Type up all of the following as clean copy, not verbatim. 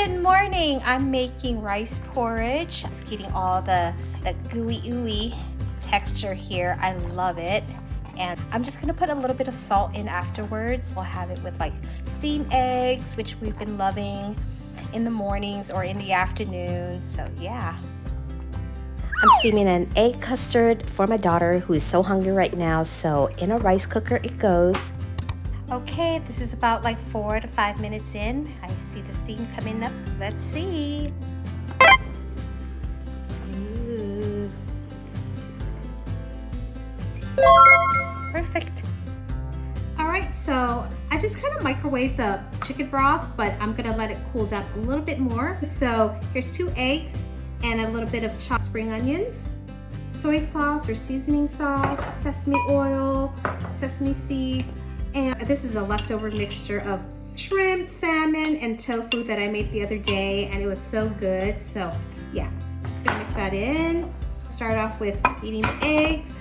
Good morning. I'm making rice porridge. Just getting all the gooey ooey texture here. I love it. And I'm just gonna put a little bit of salt in afterwards. We'll have it with like steamed eggs, which we've been loving in the mornings or in the afternoons. So yeah. I'm steaming an egg custard for my daughter who is so hungry right now. So in a rice cooker it goes. Okay, this is about like 4 to 5 minutes in. I see the steam coming up. Let's see. Ooh. Perfect. All right, so I just kind of microwave the chicken broth, but I'm gonna let it cool down a little bit more. So here's 2 eggs and a little bit of chopped spring onions, soy sauce or seasoning sauce, sesame oil, sesame seeds, and this is a leftover mixture of shrimp, salmon, and tofu that I made the other day, and it was so good. So yeah, just gonna mix that in. Start off with beating the eggs.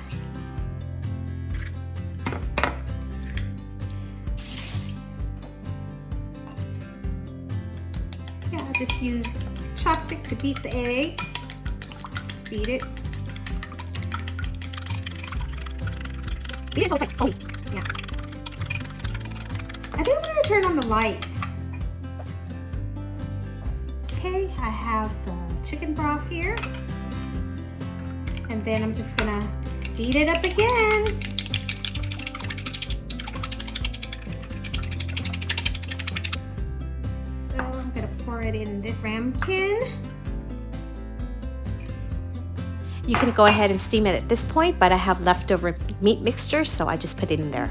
Yeah, I just use chopstick to beat the eggs. Just beat it. Beat it so it's like, oh, yeah. I think I'm gonna turn on the light. Okay, I have the chicken broth here. And then I'm just gonna beat it up again. So I'm gonna pour it in this ramekin. You can go ahead and steam it at this point, but I have leftover meat mixture, so I just put it in there.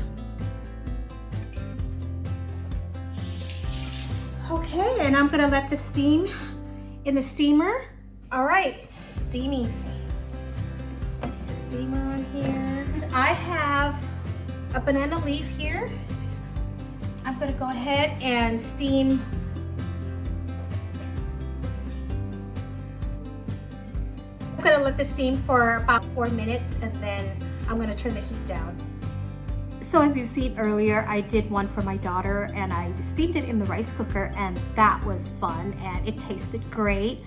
Okay, and I'm gonna let this steam in the steamer. All right, it's steaming. The steamer on here. I have a banana leaf here. I'm gonna go ahead and steam. I'm gonna let this steam for about 4 minutes, and then I'm gonna turn the heat down. So as you've seen earlier, I did one for my daughter and I steamed it in the rice cooker, and that was fun and it tasted great.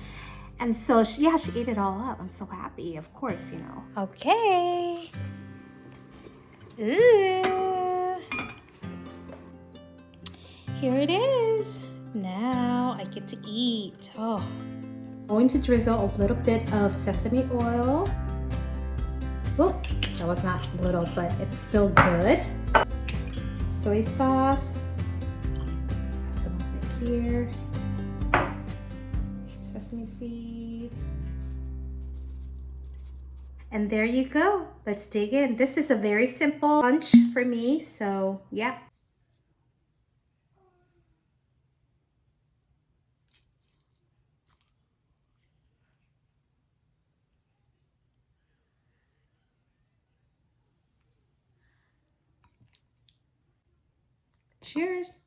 And so she ate it all up. I'm so happy, of course, you know. Okay. Ooh. Here it is. Now I get to eat. Oh. I'm going to drizzle a little bit of sesame oil. Whoop, that was not little, but it's still good. Soy sauce, some of it here, sesame seed, and there you go. Let's dig in. This is a very simple lunch for me, so yeah. Cheers.